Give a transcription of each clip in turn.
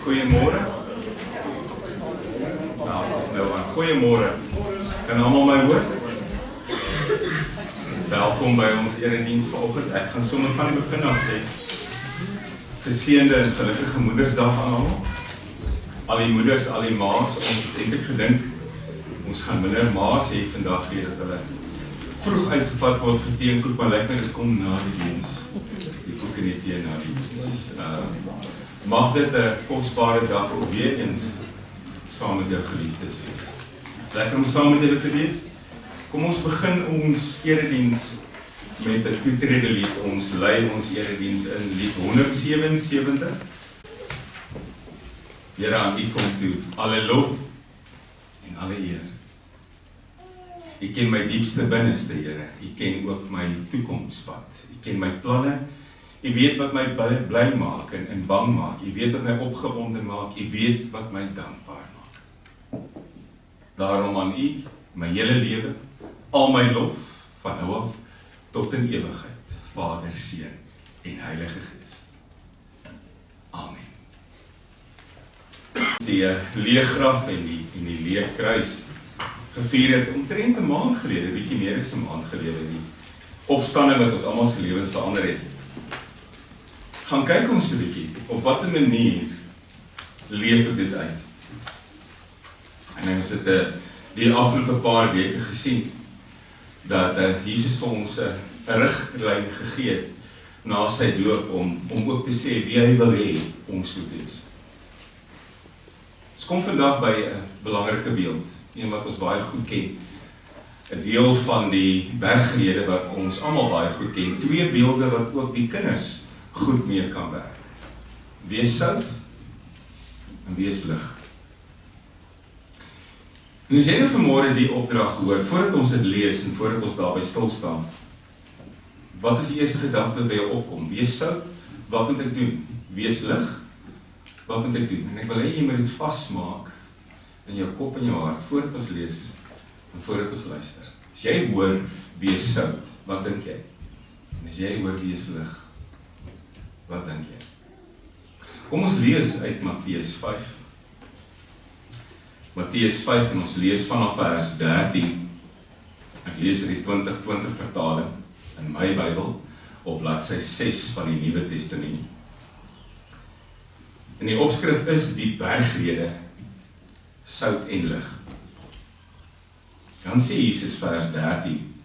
Goeiemôre. Nou, as ons nou aan goeiemôre. Kan almal my hoor? Welkom by ons erediens vanoggend. Ek gaan sommer van die begin af sê geseënde en gelukkige Moedersdag aan almal. Al die moeders, al die ma's, ons het eintlik gedink ons gaan minder ma's hê vandag weer dat hulle vroeg uitgevat word vir tee en koek, maar lyk my dit kom na die diens. Die koek en die tee na die diens. Mag dit 'n kosbare dag ook weer eens saam met jou geliefdes wees. Dit is lekker om saam met julle te wees. Kom ons begin ons erediens met 'n toetrede lied. Ons lei ons erediens in lied 177. Here, aan U kom toe alle lof en alle eer. U ken my diepste binneste, Here. U ken ook my toekomspad. U ken my planne. U weet wat my bly maak en bang maak. U weet wat my opgewonde maak. U weet wat my dankbaar maak. Daarom aan U, my hele lewe, al my lof, van nou af tot in ewigheid, Vader, Seun en Heilige Gees. Amen. Die leeggraf en die leegkruis gevier het omtrent 'n maand gelede, bietjie meer as 'n maand gelede, die opstanding wat ons almal se lewens verander het. Gaan kyk ons 'n bietjie op watter manier leef dit uit. En ons het die afgelope paar weke gesien dat Jesus vir ons 'n riglyn gegee het na sy doop om ook te sê wie hy wil hê ons moet wees. Ons kom vandag by 'n belangrike beeld, een wat ons baie goed ken. 'n Deel van die bergrede wat ons almal baie goed ken. Twee beelde wat ook die kinders goed mee kan werk. Wees sout en wees lig. En as jy nou vanmôre die opdrag hoor, voordat ons dit lees en voordat ons daarby stil staan, wat is die eerste gedagte wat by jou opkom? Wees sout, wat moet ek doen? Wees lig, wat moet ek doen? En ek wil hê jy moet dit vasmaak in jou kop en jou hart, voordat ons lees en voordat ons luister. As jy hoor, wees sout, wat dink jy? En as jy hoor, wees lig, wat dink jy? Kom ons lees uit Matteus 5. Matteus 5 en ons lees vanaf vers 13. Ek lees uit die 2020 vertaling in my Bybel op bladsy 6 van die Nuwe Testament. En die opskrif is die bergrede, sout en lig. Dan sê Jesus vers 13.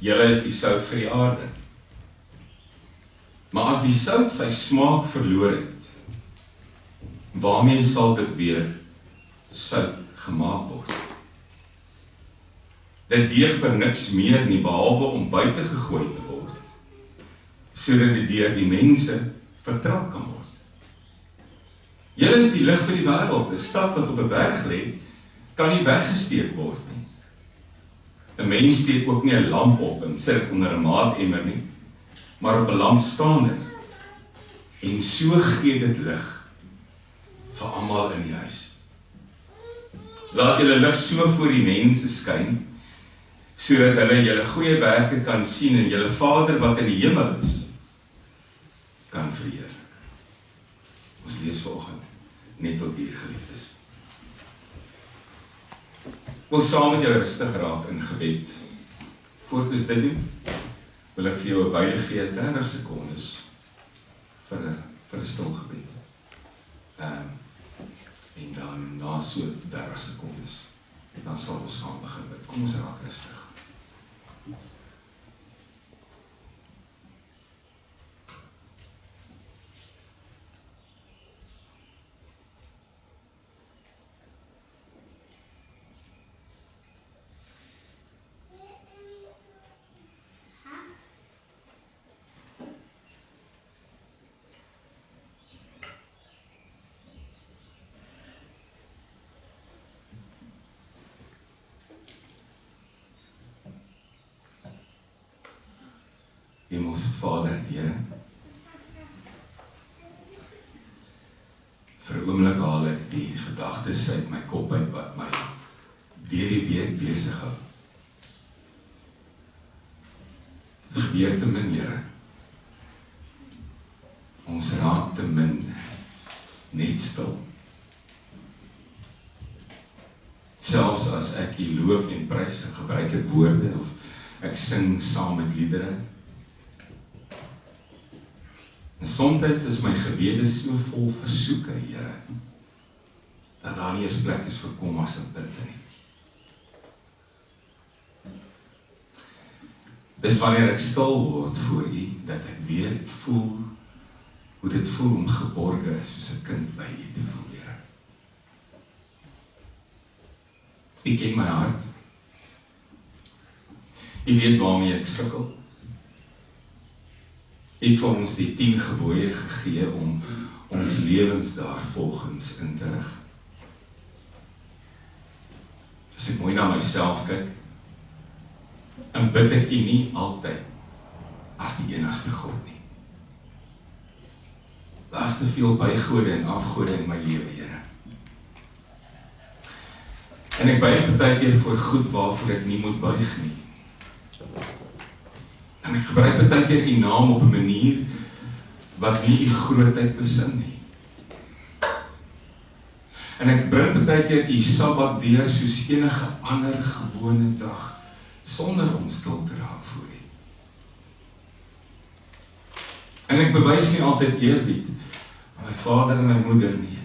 Julle is die sout vir die aarde. Maar as die sout sy smaak verloor het, waarmee sal dit weer sout gemaak word? Dit deeg vir niks meer nie, behalwe om buite gegooi te word, sodat dit deur die mense vertrap kan word. Julle is die lig vir die wêreld. 'n Stad wat op 'n berg lê, kan nie weggesteek word nie. 'n Mens steek ook nie 'n lamp op en sit dit onder 'n maatemmer nie, maar op 'n lampstander. En so gee dit lig vir almal in die huis. Laat julle lig so voor die mense skyn, sodat hulle julle goeie werke kan sien en julle Vader wat in die hemel is, kan verheerlik. Ons lees vanoggend net tot hier, geliefdes. Ek wil saam met jou rustig raak in gebed. Voordat ons dit doen, wil ek vir jou 'n byle gee, 30 sekondes vir 'n stil gebed. En dan na so 30 sekondes, dan sal ons saam begin bid. Kom ons raak rustig. Hemelse Vader, Here, vir 'n oomblik haal ek die gedagtes uit my kop uit wat my deur die week besig hou. Dit gebeur te min, Here. Ons raak te min net stil. Selfs as ek U loof en prys, dan gebruik ek woorde of ek sing saam met liedere. En soms is my gebede so vol versoeke, Here, dat daar nie eens plek is vir kommas en punte nie. Dis wanneer ek stil word voor U, dat ek weer voel, hoe dit voel om geborge is, soos 'n kind by U te voel, Here. U ken my hart. U weet waarmee ek sukkel. U het vir ons die 10 gebooie gegee om ons lewens daarvolgens in te rig. As ek mooi na myself kyk, en bid ek U nie altyd as die enigste God nie. Daar is te veel bygode en afgode in my lewe, Here. En ek buig baie keer voor goed waarvoor ek nie moet buig nie. En ek gebruik baie keer U naam op 'n manier wat nie U grootheid besin nie. En ek bring baie keer U Sabbat deur soos enige ander gewone dag, sonder om stil te raak voor U. En ek bewys nie altyd eerbied aan my vader en my moeder nie.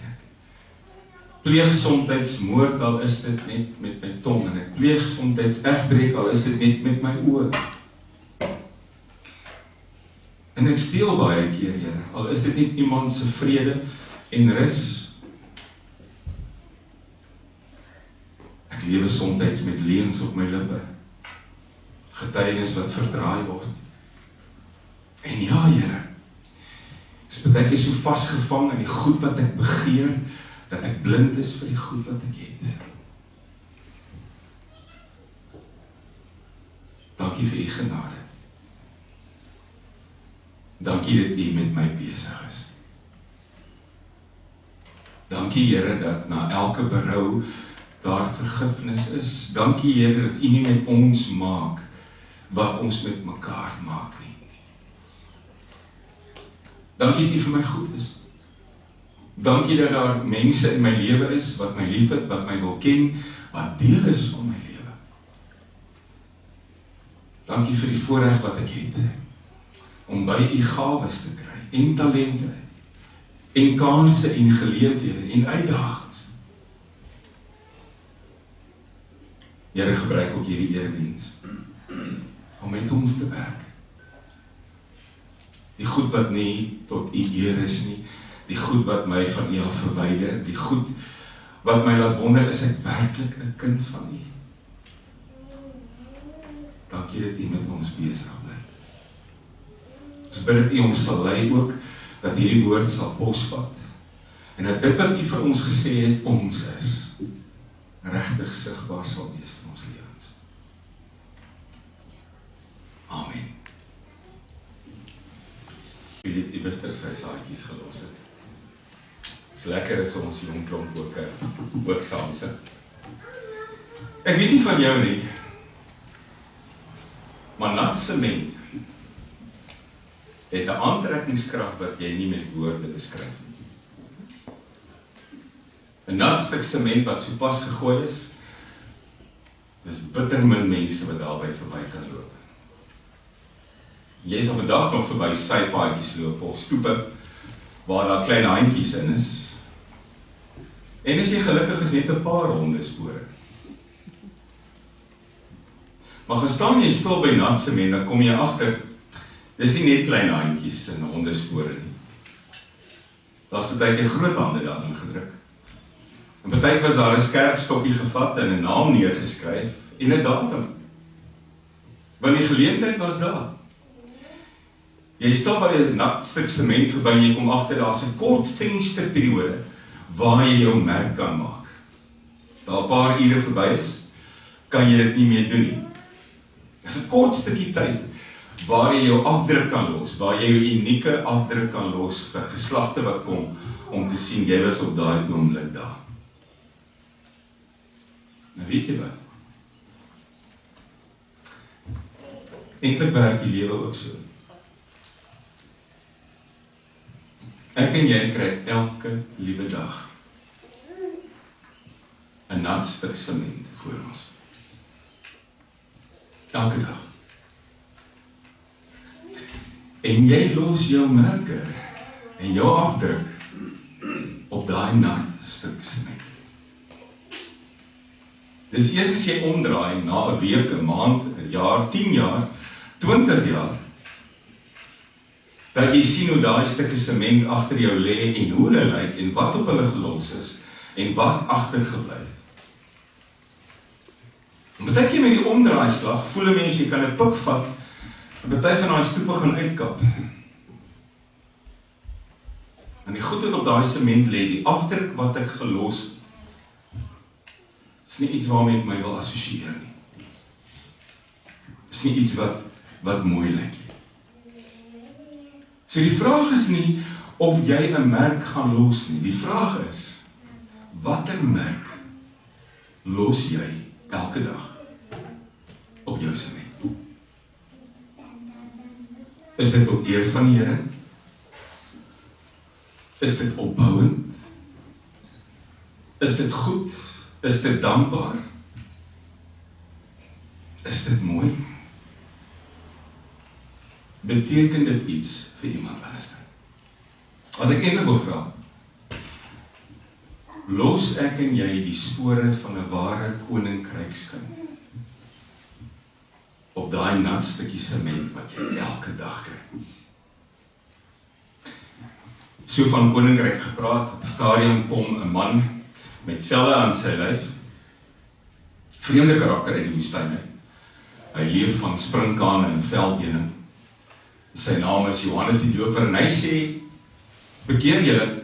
Ek pleeg soms moord, al is dit net met my tong, en ek pleeg soms egbreek, al is dit net met my oë. En ek steel baie keer, Here, al is dit nie iemand se vrede en rus. Ek lewe soms met leuns op my lippe, getuienis wat verdraai word. En ja, Here, ek is baie keer so vasgevang in die goed wat ek begeer, dat ek blind is vir die goed wat ek het. Dankie vir U genade. Dankie dat U met my besig is. Dankie, Here, dat na elke berou daar vergifnis is. Dankie, Here, dat U nie met ons maak wat ons met mekaar maak nie. Dankie dat U vir my goed is. Dankie dat daar mense in my lewe is wat my liefhet, wat my wil ken, wat deel is van my lewe. Dankie vir die voorreg wat ek het om by U gawes te kry en talente en kanse en geleenthede en uitdagings. Here, gebruik ook hierdie erediens om met ons te werk. Die goed wat nie tot U eer is nie, die goed wat my van U af verwyder, die goed wat my laat wonder, is ek werklik 'n kind van U? Dankie dat U met ons besig bly. Ons bid dat U ons sal lei ook, dat hierdie woord sal posvat, en dat dit wat U vir ons gesê het, ons is, regtig sigbaar sal wees in ons lewens. Amen. Philip die Wister sy saadjies gelos het. Het is lekker as ons jong klomp ook saam sit. Ek weet nie van jou nie, maar nat sement het 'n aantrekkingskrag wat jy nie met woorde beskryf nie. 'n nat stuk sement wat so pas gegooi is, dis bitter min mense wat daarby verby kan loop. Jy sal vandag nog verby sypaadjies loop of stoepe waar daar klein handjies in is. En as jy gelukkig is, net 'n paar hondespore. Maar gaan staan jy stil by nat sement, dan kom jy agter, dis nie net klein handjies en hondespore nie. Daar's baie keer groot hande daarin gedruk. En baie was daar 'n skerp stokkie gevat en 'n naam neergeskryf en 'n datum. Want die geleentheid was daar. Jy stap by 'n nat stuk sement verby en jy kom agter daar's 'n kort vensterperiode waar jy jou merk kan maak. As daar 'n paar ure verby is, kan jy dit nie meer doen nie. Dis 'n kort stukkie tyd waar jy jou afdruk kan los, waar jy jou unieke afdruk kan los vir geslagte wat kom om te sien jy was op daai oomblik daar. Nou weet jy wat? Eintlik werk die lewe ook so. Ek en jy kry elke liewe dag 'n nat stuk sement voor ons. Elke dag. En jy los jou merke en jou afdruk op daai nat stuk sement. Dis eers as jy omdraai na 'n week, 'n maand, 'n jaar, 10 jaar, 20 jaar, dat jy sien hoe daai stukke sement agter jou lê en hoe hulle lyk en wat op hulle gelos is en wat agtergebly het. En baie keer met die omdraaislag voel 'n mens jy kan 'n pik vat en baie van daai stoepe gaan uitkap. En die goed wat op daai sement lê, die afdruk wat ek gelos het, is nie iets waarmee ek my wil assosieer nie. Is nie iets wat mooi lyk nie. So die vraag is nie of jy 'n merk gaan los nie. Die vraag is, watter merk los jy elke dag op jou sement? Is dit tot eer van die Here? Is dit opbouend? Is dit goed? Is dit dankbaar? Is dit mooi? Beteken dit iets vir iemand anders? Wat ek eintlik wil vra, los ek en jy die spore van 'n ware koninkrykskind op daai nat stukkie sement wat jy elke dag kry? So van koninkryk gepraat, op 'n stadium kom 'n man met velle aan sy lyf, vreemde karakter uit die woestyn uit. Hy leef van sprinkane en veldheuning. Sy naam is Johannes die Doper en hy sê, bekeer julle,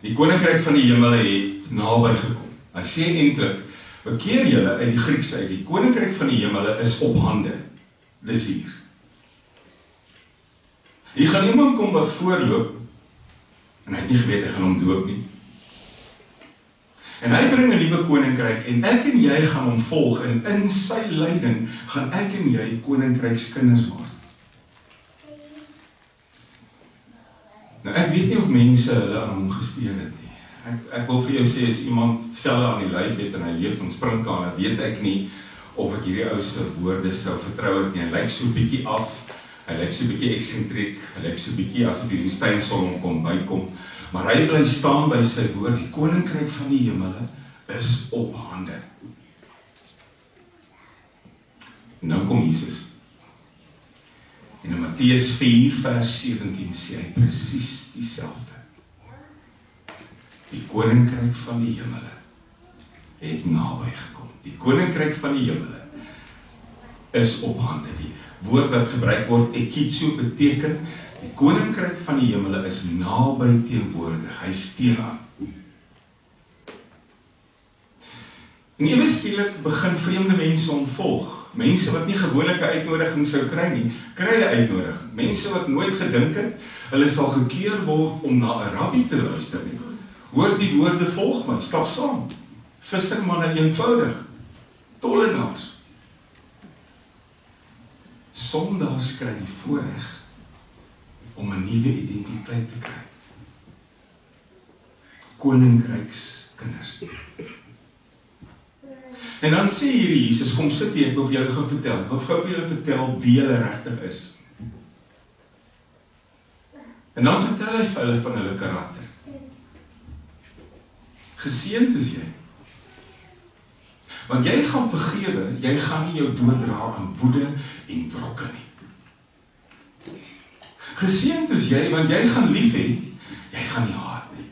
die koninkryk van die hemele het naby gekom. Hy sê eintlik, bekeer julle uit die Grieks uit, die koninkryk van die hemele is op hande. Dis hier. Hier gaan iemand kom wat voorloop, en hy het nie geweet, hy gaan hom doop nie. En hy bring 'n nuwe koninkryk, en ek en jy gaan hom volg, en in sy leiding gaan ek en jy koninkrykskinders word. Nou, ek weet nie of mense hulle aan hom gesteer het nie. Ek wil vir jou sê, as iemand velle aan die lyf het en hy leef van sprinkane, weet ek nie of ek hierdie ou se woorde sou vertrou het nie. Hy lyk so 'n bietjie af, hy lyk so 'n bietjie eksentriek, hy lyk so 'n bietjie asof die woestynsol hom kom bykom, maar hy bly staan by sy woord, die koninkryk van die hemele is op hande. En nou kom Jesus. En in Matteus 4 vers 17 sê hy presies dieselfde. Die koninkryk van die hemele het naby gekom. Die koninkryk van die hemele is op hande. Die woord wat gebruik word, ekitso, beteken, die koninkryk van die hemele is naby teenwoordig. Hy steer aan. En ewe skielik begin vreemde mense hom volg. Mense wat nie gewoonlike uitnodiging sou kry nie, kry 'n uitnodiging. Mense wat nooit gedink het, hulle sal gekeer word om na 'n rabbi te luister nie. Hoor die woorde, volg my, stap saam. Vissermanne eenvoudig, tollenaars. Sondaars kry die voorreg om 'n nuwe identiteit te kry. Koninkrykskinders. En dan sê hierdie Jesus, kom sit hier, ek wil vir julle gaan vertel. Ek wil gou vir julle vertel wie hulle regtig is. En dan vertel hy vir hulle van hulle karakter. Geseënd is jy. Want jy gaan vergewe, jy gaan nie jou dood dra aan woede en wrokke nie. Geseënd is jy, want jy gaan lief hê, jy gaan nie haat nie.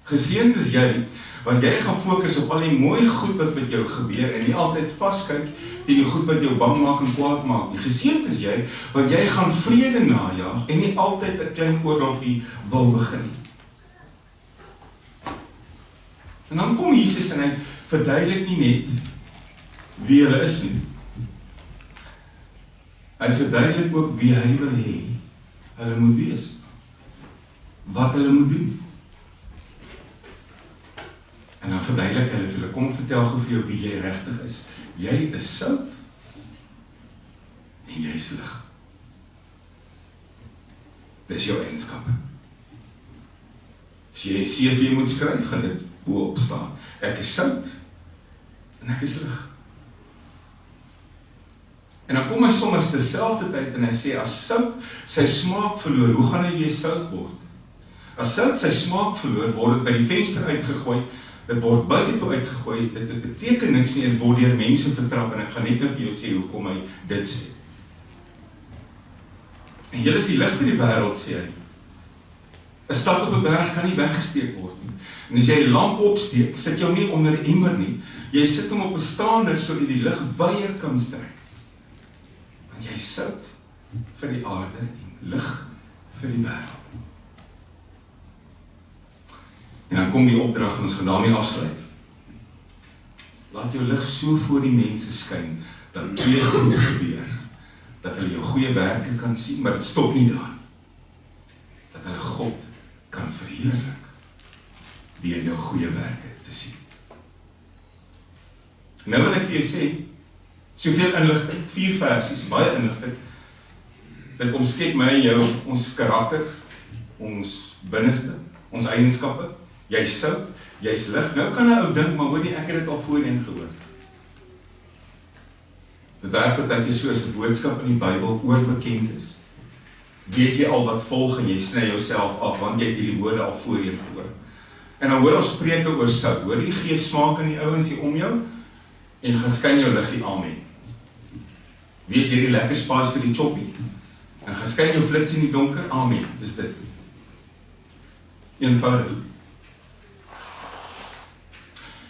Geseënd is jy, want jy gaan fokus op al die mooi goed wat met jou gebeur en nie altyd vaskyk teen die goed wat jou bang maak en kwaad maak nie. Geseënd is jy, want jy gaan vrede najag en nie altyd 'n klein oorlogie wil begin nie. En dan kom Jesus en hy verduidelik nie net wie hulle is nie. Hy verduidelik ook wie hy wil hê hulle moet wees. Wat hulle moet doen. En dan verduidelik hulle vir hulle, kom vertel gou vir jou wie jy regtig is. Jy is sout en jy is lig. Dis jou eienskappe. As jy 'n CV moet skryf, gaan dit bo-op staan. Ek is sout en ek is lig. En dan kom hy soms terselfdertyd en hy sê, as sout sy smaak verloor, hoe gaan hy weer sout word? As sout sy smaak verloor, word dit by die venster uitgegooi, dit word buite toe uitgegooi, dit beteken niks nie, dit word deur mense vertrap, en ek gaan net nou vir jou sê, hoekom hy dit sê. En julle is die lig vir die wêreld, sê hy. 'n Stad op 'n berg kan nie weggesteek word nie. En as jy 'n lamp opsteek, sit jou nie onder 'n emmer nie, jy sit hom op 'n staander, sodat die lig wyeer kan strek. Want jy sout vir die aarde en lig vir die wêreld. En dan kom die opdrag en ons gaan daarmee afsluit. Laat jou lig so voor die mense skyn, dat twee goed gebeur. Dat hulle jou goeie werke kan sien, maar dit stop nie daar. Dat hulle God kan verheerlik, deur jou goeie werke te sien. Nou wil ek vir jou sê, soveel inligting, 4 versies, baie inligting, dit omskep my en jou, ons karakter, ons binneste, ons eienskappe, jy's sout, jy's lig. Nou kan 'n ou dink, maar hoor nie, ek het dit al voorheen gehoor. Dit werk partykeer so as 'n boodskap in die Bybel oorbekend is. Weet jy al wat volg en jy sny jouself af, want jy het hierdie woorde al voorheen gehoor. En dan hoor ons preke oor sout, hoor die Gees smaak in die ouens hier om jou, en gaan skyn jou liggie, amen. Wees hierdie lekker spice vir die choppie, en gaan skyn jou flits in die donker, amen, dis dit. Eenvoudig.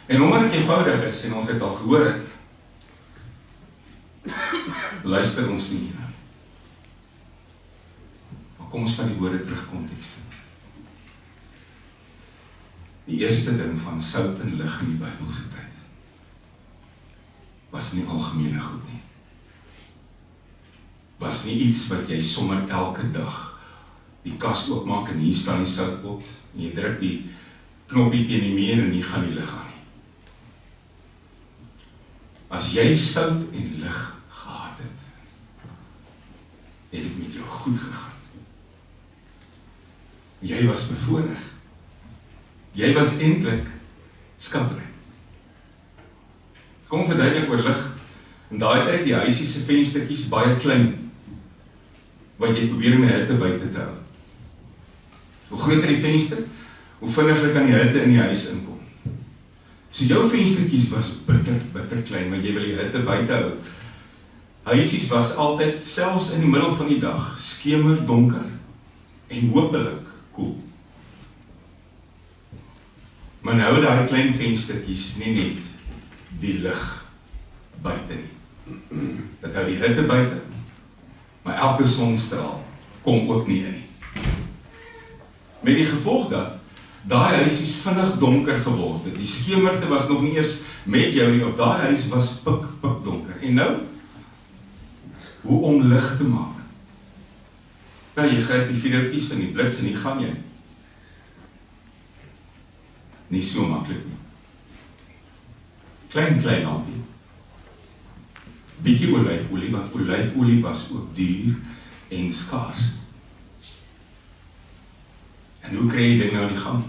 En omdat dit eenvoudig is, en ons het al gehoor het, luister ons nie hierna. Maar kom ons van die woorde terug konteks toe. Die eerste ding van sout en lig in die Bybelse tyd was nie algemene goed nie. Was nie iets wat jy sommer elke dag die kas oopmaak en hier staan die soutpot en jy druk die knoppie teen die muur en hier gaan die lig aan nie. As jy sout en lig gehad het dit met jou goed gegaan. Jy was bevoorreg. Jy was eintlik skatryk. Kom verduidelik oor lig. In daai tyd die huisie se venstertjies baie klein, wat jy probeer om die hitte buite te hou. Hoe groter die venster, hoe vinniger kan die hitte in die huis inkom. So jou venstertjies was bitter klein, want jy wil die hitte buite hou. Huisies was altyd, selfs in die middel van die dag, skemer donker en hopelik koel. Maar nou daai klein venstertjies nie net die lig buite nie. Dat hou die hitte buite, maar elke sonstraal kom ook nie in nie. Met die gevolg dat daai huisies vinnig donker geword het. Die skemerte was nog nie eers met jou nie, op daai huis was pik donker. En nou, hoe om lig te maak? Nou, jy gryp die videoetjies en die blits en die gaan jy. Nie so maklik nie. Klein lampie. Bietjie olyfolie, want olyfolie was ook duur en skaars. En hoe kry jy ding nou in die gang?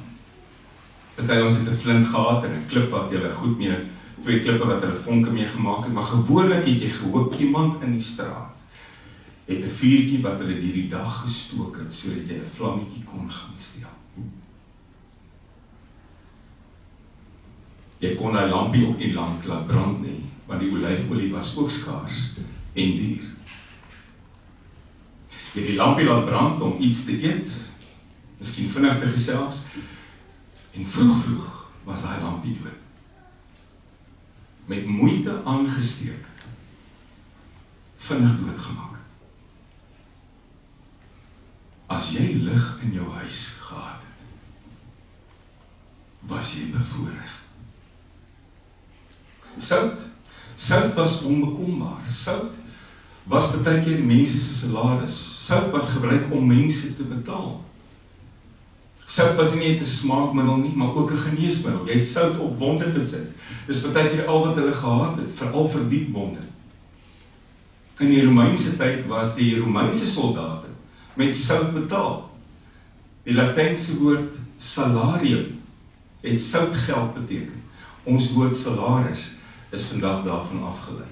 Party ons het 'n flint gehad en 'n klip wat jy goed mee, 2 klippe wat hulle vonke mee gemaak het, maar gewoonlik het jy gehoop iemand in die straat het 'n vuurtjie wat hulle die dag gestook het, sodat jy 'n vlammetjie kon gaan steel. Jy kon daai lampie ook nie lank laat brand nie, want die olyfolie was ook skaars en duur. Jy het die lampie laat brand om iets te eet, miskien vinnig te gesels, en vroeg was daai lampie dood. Met moeite aangesteek, vinnig doodgemaak. As jy lig in jou huis gehad het, was jy bevoorreg. Sout was onbekombaar. Sout was partykeer die mense se salaris. Sout was gebruik om mense te betaal. Sout was nie net 'n smaakmiddel nie, maar ook 'n geneesmiddel. Jy het sout op wonde gesit. Dis partykeer al wat hulle gehad het, veral vir diep wonde. In die Romeinse tyd was die Romeinse soldate met sout betaal. Die Latynse woord salarium het soutgeld beteken. Ons woord salaris is vandag daarvan afgelei.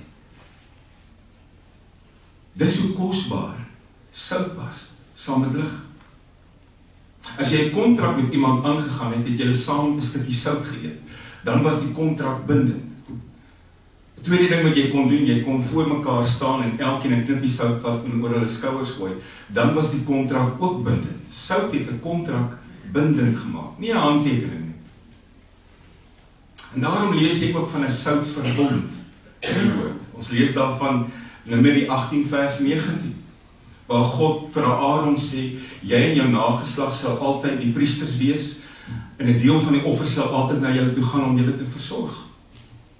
Dis hoe kosbaar sout was, saam met lig. As jy 'n kontrak met iemand aangegaan het, het jy saam 'n stukkie sout geëet, dan was die kontrak bindend. Die tweede ding wat jy kon doen, jy kon voor mekaar staan en elkeen 'n knippie sout vat en oor hulle skouers gooi, dan was die kontrak ook bindend. Sout het 'n kontrak bindend gemaak, nie 'n handtekening nie. En daarom lees ek ook van 'n soutverbond in die woord. Ons lees daarvan Numeri 18 vers 19, waar God vir Aaron sê, jy en jou nageslag sal altyd die priesters wees, en 'n deel van die offer sal altyd na julle toe gaan om julle te versorg.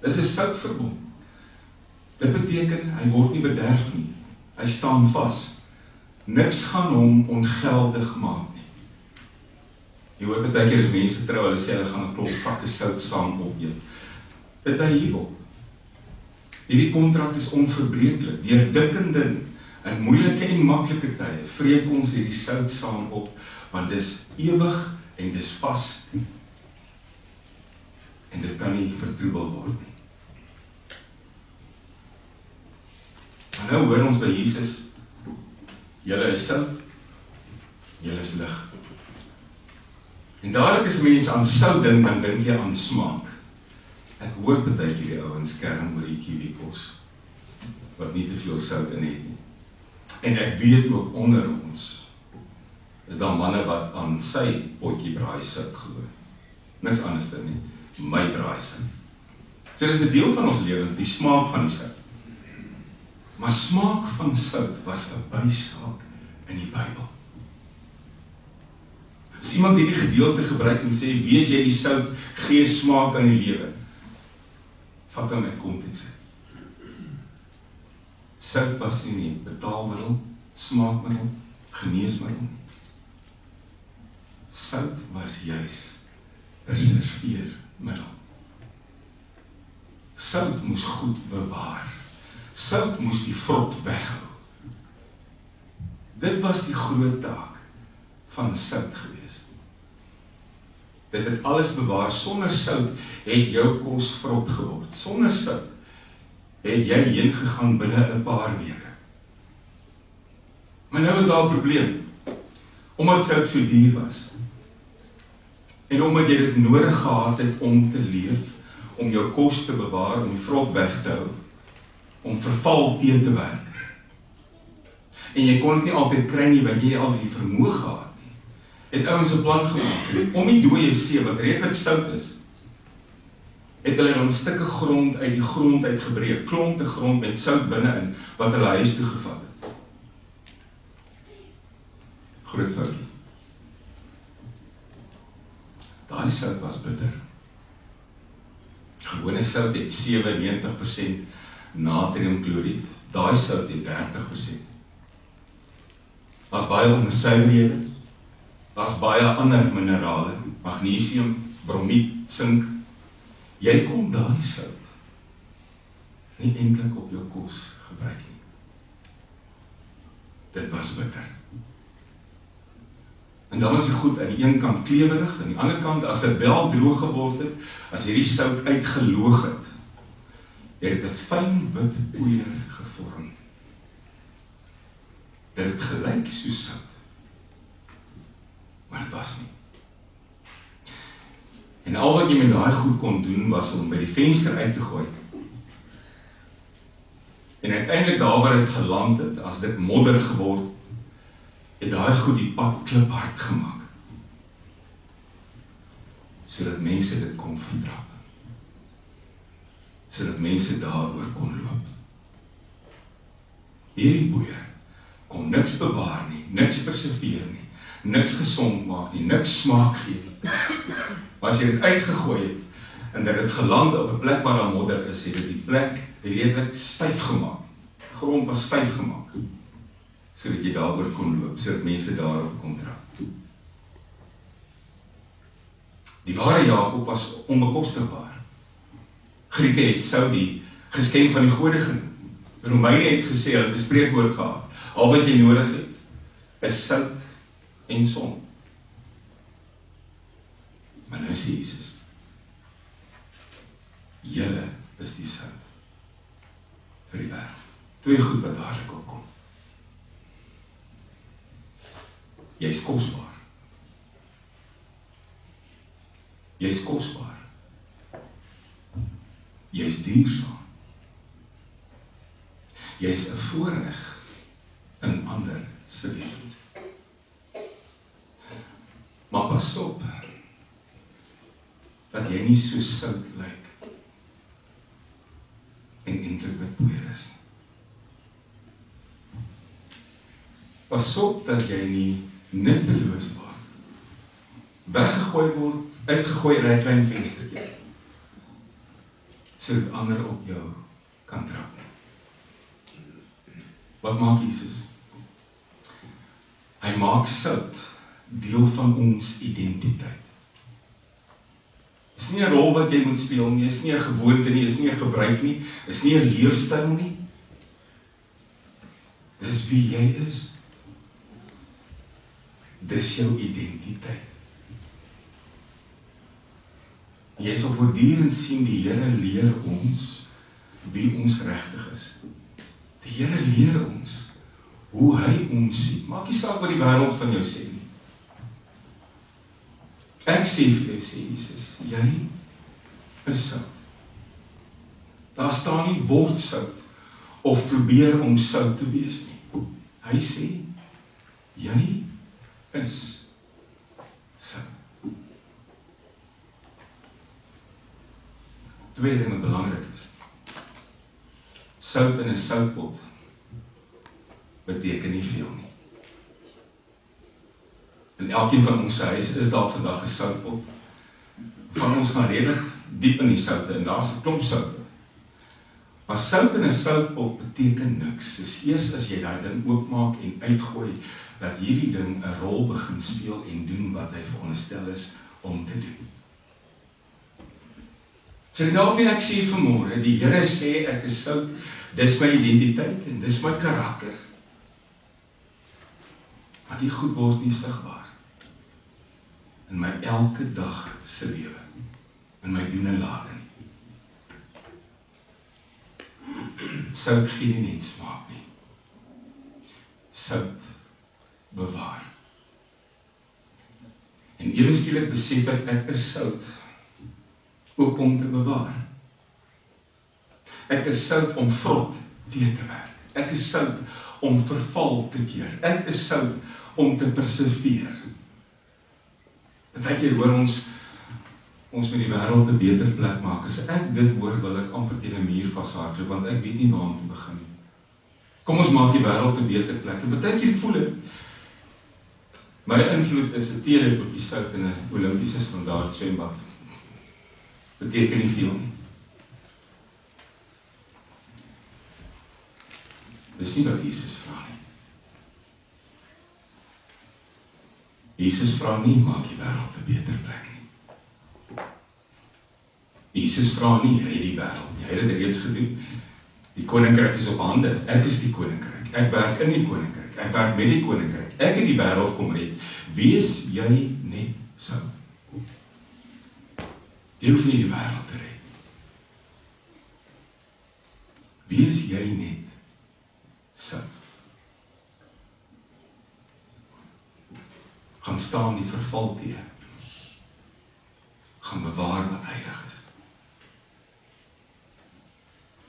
Dis 'n soutverbond. Dit beteken, hy word nie bederf nie, hy staan vas. Niks gaan hom ongeldig maak nie. Jy hoor baie keer as mense trou, hulle sê hulle gaan 'n klomp sakke sout saam opneem. Dit hy hierop. Hierdie kontrak is onverbreeklik, deur dikkende in moeilike en maklike tye, vreet ons hierdie sout saam op, want dis ewig en dis vas, en dit kan nie vertroebel word nie. Maar nou hoor ons by Jesus, julle is sout, julle is lig. En dadelik as mense aan sout dink, dan dink jy aan smaak. Ek hoor baie keer die ouens kerm oor die kiwi kos, wat nie te veel sout in het nie. En ek weet ook onder ons, is daar manne wat aan sy potjie braai sout glo. Niks anders dan nie, my braai sout. So dis 'n deel van ons lewens, die smaak van die sout. Maar smaak van sout was 'n bysaak in die Bybel. As iemand hierdie gedeelte gebruik en sê, wees jy die sout, gee smaak aan die lewe, vat hom met konteks uit. Sout was nie net betaalmiddel, smaakmiddel, geneesmiddel. Sout was juis 'n serveermiddel. Sout moes goed bewaar. Sout moes die vrot weghou. Dit was die groot taak van sout gewees. Dit het alles bewaar. Sonder sout het jou kos vrot geword. Sonder sout het jy heen gegaan binne 'n paar weke. Maar nou is daar 'n probleem. Omdat sout so duur was, en omdat jy dit nodig gehad het om te leef, om jou kos te bewaar, om die vrot weg te hou, om verval teen te werk. En jy kon dit nie altyd kry nie, want jy altyd die vermoë gehad nie. Het ouens 'n plan gemaak om die dooie see, wat redelik sout is, het hulle dan stukke grond uit die grond uitgebreek, klompe grond met sout binne-in, wat hulle huis toe gevat het. Groot foutjie. Daai sout was bitter. Gewone sout het 97% natriumkloried, daai sout het 30%. Daar's baie onsuiverhede, daar's baie ander minerale, magnesium, bromied, sink. Jy kon daai sout nie eintlik op jou kos gebruik nie. Dit was bitter. En dan was die goed aan die een kant klewerig, aan die ander kant, as dit wel droog geword het, as hierdie sout uitgeloog het, het 'n fyn wit poeier gevorm. Dit het gelyk soos sout, maar dit was nie. En al wat jy met daai goed kon doen, was om by die venster uit te gooi. En uiteindelik daar waar dit geland het, as dit modder geword, het daai goed die pad kliphard gemaak, sodat mense dit kon vertrap, sodat mense daaroor kon loop. Hierdie boeie kon niks bewaar nie, niks preserveer nie, niks gesond maak nie, niks smaak gee nie. Maar as jy dit uitgegooi het, en dat het geland op 'n plek waar daar modder is, het dit die plek redelik styf gemaak. Die grond was styf gemaak, sodat jy daaroor kon loop, sodat mense daarop kon trap. Die ware Jakob was onbekostigbaar. Grieke het sout die geskenk van die gode genoem. Romeine het gesê, hulle het 'n spreekwoord gehad, al wat jy nodig het, is sout en son. Maar nou sê Jesus, julle is die sout vir die wêreld. Twee goed wat dadelik opkom. Jy is kosbaar. Jy is kosbaar. Jy is duursaam. Jy is 'n voorreg in ander se lewens. Maar pas op, dat jy nie so sout lyk en eintlik wat poeier is. Pas op dat jy nie nutteloos word, weggegooi word, uitgegooi uit 'n klein venstertjie, sodat ander op jou kan trap. Wat maak Jesus? Hy maak sout deel van ons identiteit. Is nie 'n rol wat jy moet speel nie, is nie 'n gewoonte nie, is nie 'n gebruik nie, is nie 'n leefstyl nie. Dis wie jy is. Dis jou identiteit. Jy sal voortdurend sien die Here leer ons wie ons regtig is. Die Here leer ons hoe hy ons sien. Maak nie saak wat die wêreld van jou sê nie. Ek sê vir jou, sê Jesus, jy is sout. Daar staan nie word sout of probeer om sout te wees nie. Hy sê, jy is sout. Tweede ding wat belangrik is. Sout in 'n soutpot beteken nie veel nie. In elkeen van ons huise is daar vandag 'n soutpot. Van ons gaan redelik diep in die soute en daar's 'n klomp soute. Maar sout in 'n soutpot beteken niks. Dis eers as jy daai ding oopmaak en uitgooi dat hierdie ding 'n rol begin speel en doen wat hy veronderstel is om te doen. So dalk nie ek sê vanmôre, die Here sê ek is sout, dis my identiteit en dis my karakter. Maar die goed word nie sigbaar in my elke dag se lewe, in my doen en late nie. Sout gee nie net smaak nie. Sout bewaar. En ewe skielik besef ek is sout ook om te bewaar. Ek is sout om vrot teë te werk. Ek is sout om verval te keer. Ek is sout om te perseveer. Partykeer hoor ons met die wêreld 'n beter plek maak. As ek dit hoor, wil ek amper teen 'n muur vashardloop, want ek weet nie waar om te begin nie. Kom ons maak die wêreld 'n beter plek. En partykeer voel ek, my invloed is 'n teelepeltjie sout in 'n Olimpiese standaard swembad. Beteken nie veel nie. Dis nie wat Jesus vra nie. Jesus vra nie, maak die wêreld 'n beter plek nie. Jesus vra nie, red die wêreld nie. Hy het dit reeds gedoen. Die koninkryk is op hande. Ek is die koninkryk. Ek werk in die koninkryk. Ek werk met die koninkryk. Ek het die wêreld kom red. Wees jy net sout. Jy hoef nie die wêreld te red. Wees jy net sout. Gaan staan die verval teë. Gaan bewaar wat heilig is.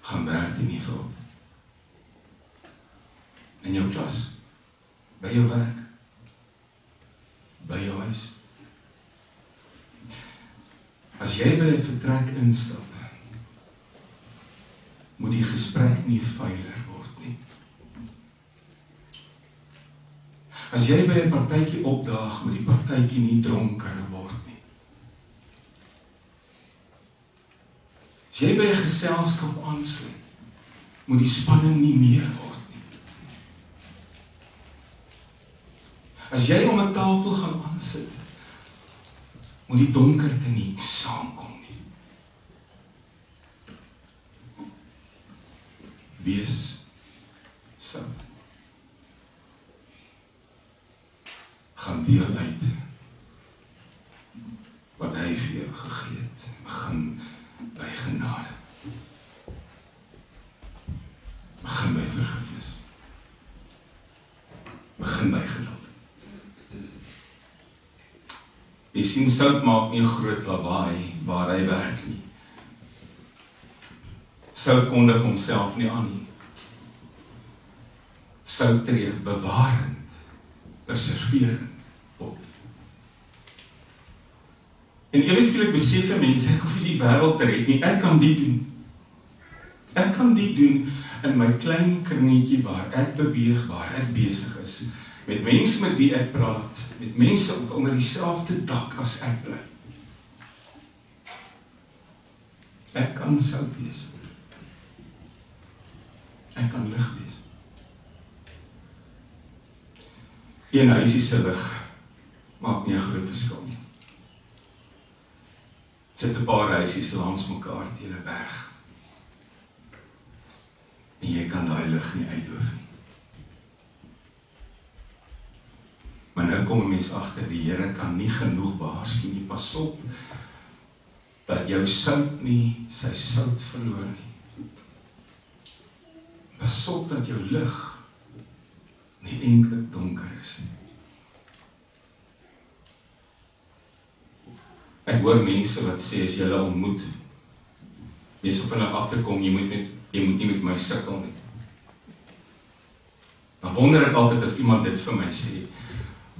Gaan werk die nie vir op. In jou klas, by jou werk, by jou huis. As jy by 'n vertrek instap, moet die gesprek nie vuiler word nie. As jy by 'n partytjie opdaag, moet die partytjie nie dronker word nie. As jy by 'n geselskap aansluit, moet die spanning nie meer word nie. As jy om 'n tafel gaan aansit, moet die donkerte nie saamkom nie. Wees sout. hy vir jou gegee het. Begin by genade. Begin by vergifnis. Begin by geduld. Jy sien, sout maak nie 'n groot lawaai waar hy werk nie. Sout kondig homself nie aan nie. Sout tree bewarend, perseverend op. En ewe skielik besef 'n mens, ek hoef nie die wêreld te red nie, ek kan dit doen. Ek kan dit doen in my klein kringetjie waar ek beweeg, waar ek besig is, met mense met wie ek praat, met mense wat onder dieselfde dak as ek bly. Ek kan sout wees. Ek kan lig wees. Een huisie se lig maak nie 'n groot verskil nie. Sit 'n paar huisies langs mekaar teen 'n berg. En jy kan daai lig nie uitdoof nie. Maar nou kom 'n mens agter, die Here kan nie genoeg waarsku nie. Pas op dat jou sout nie sy sout verloor nie. Pas op dat jou lig nie eintlik donker is nie. Ek hoor mense wat sê, as jy hulle ontmoet, jy sal van hulle agterkom, jy moet nie met my sukkel nie. Dan wonder ek altyd as iemand dit vir my sê,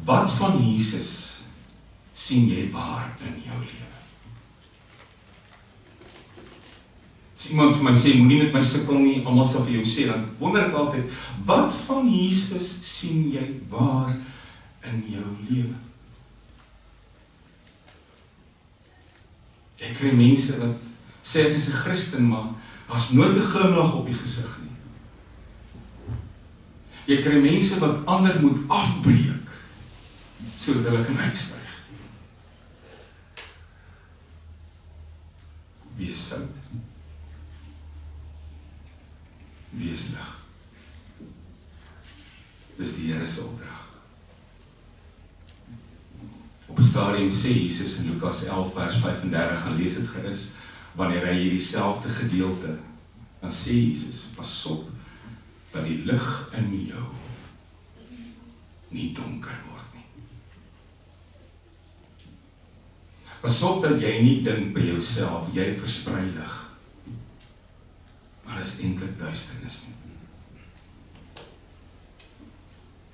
wat van Jesus sien jy waar in jou lewe? As iemand vir my sê, moenie met my sukkel nie, almal sal vir jou sê, dan wonder ek altyd, wat van Jesus sien jy waar in jou lewe? Ek kry mense wat sê ek is 'n Christen, maar daar's nooit 'n glimlag op die gesig nie. Jy kry mense wat ander moet afbreek, sodat hulle kan uitstyg. Wees sout. Wees lig. Dis die Here se opdrag. Op 'n stadium sê Jesus in Lukas 11 vers 35, gaan lees dit gerus, wanneer hy hierdie selfde gedeelte, dan sê Jesus, pas op, dat die lig in jou nie donker word nie. Pas op dat jy nie dink by jouself, jy versprei lig, maar dit is eintlik duisternis nie.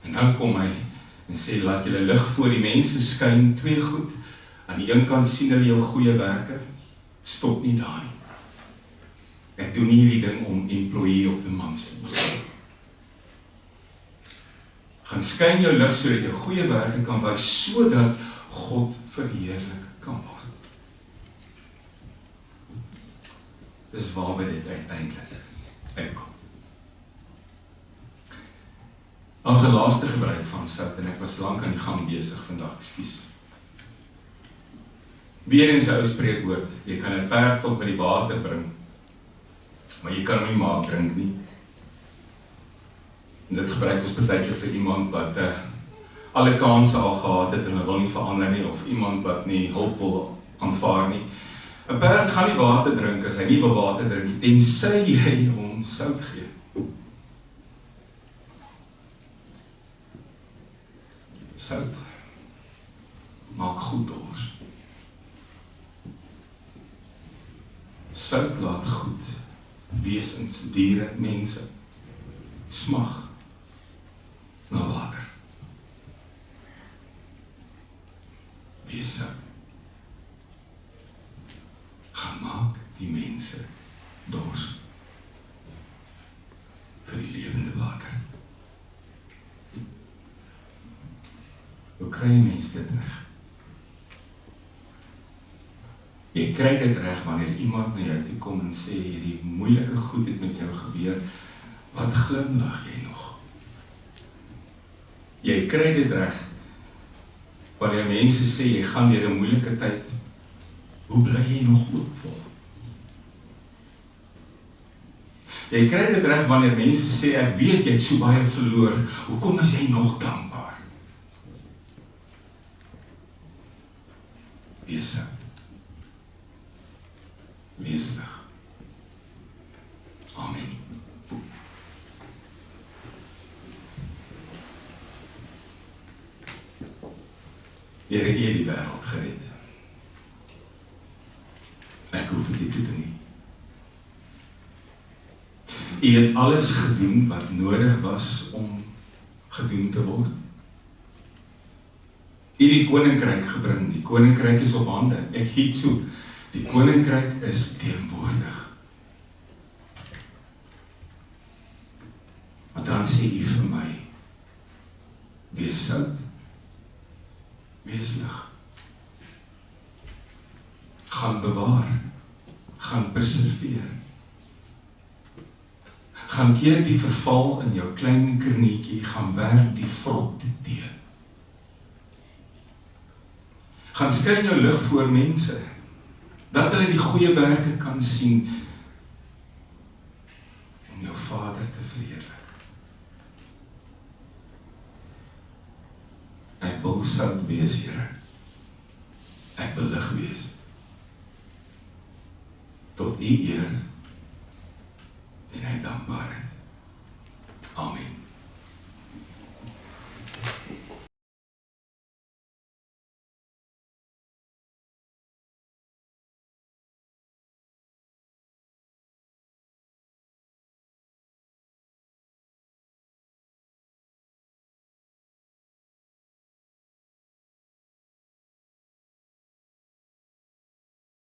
En dan kom hy en sê, laat julle lig voor die mense skyn, twee goed. Aan die een kant sien hulle jou goeie werke, stop nie daar nie. Ek doen nie hierdie ding om employee of the month te wees. Gaan skyn jou lig sodat jy goeie werke kan wys, sodat God verheerlik kan word. Dis waarby dit uiteindelik uitkom. As 'n laaste gebruik van sout, en ek was lank aan die gang besig vandag, ekskuus. Weer eens 'n ou spreekwoord, jy kan 'n perd tot by die water bring, maar jy kan hom nie maak drink nie. En dit gebruik ons partykeer vir iemand wat alle kanse al gehad het en hulle wil nie verander nie, of iemand wat nie hulp wil aanvaar nie. 'n Perd gaan nie water drink as hy nie wil water drink nie, tensy jy hom sout gee. Sout maak goed dors. Sout laat goed wesens, diere, mense smag na water. Wees sout. Gaan maak die mense dors vir die lewende water. Hoe kry jy mens dit reg? Jy kry dit reg wanneer iemand na jou toe kom en sê, hierdie moeilike goed het met jou gebeur, wat glimlag jy nog? Jy kry dit reg wanneer mense sê, jy gaan deur 'n moeilike tyd, hoe bly jy nog hoopvol? Jy kry dit reg wanneer mense sê, ek weet jy het so baie verloor, hoekom is jy nog dankbaar? Wees sout. wees lig. Amen. Here, U het die wêreld gered. Ek hoef dit te doen nie. U het alles gedoen wat nodig was om gedoen te word. U het die koninkryk gebring, die koninkryk is op hande, ek giet so, die koninkryk is teenwoordig. Maar dan sê U vir my, wees sout, wees lig. Gaan bewaar, gaan preserveer. Gaan keer die verval in jou klein krinietjie, gaan werk die vrot tee. Gaan skyn jou lig voor mense, dat hulle die goeie werke kan sien, om jou Vader te verheerlik. Ek wil sout wees, Here. Ek wil lig wees. Tot U eer en hy dankbaarheid.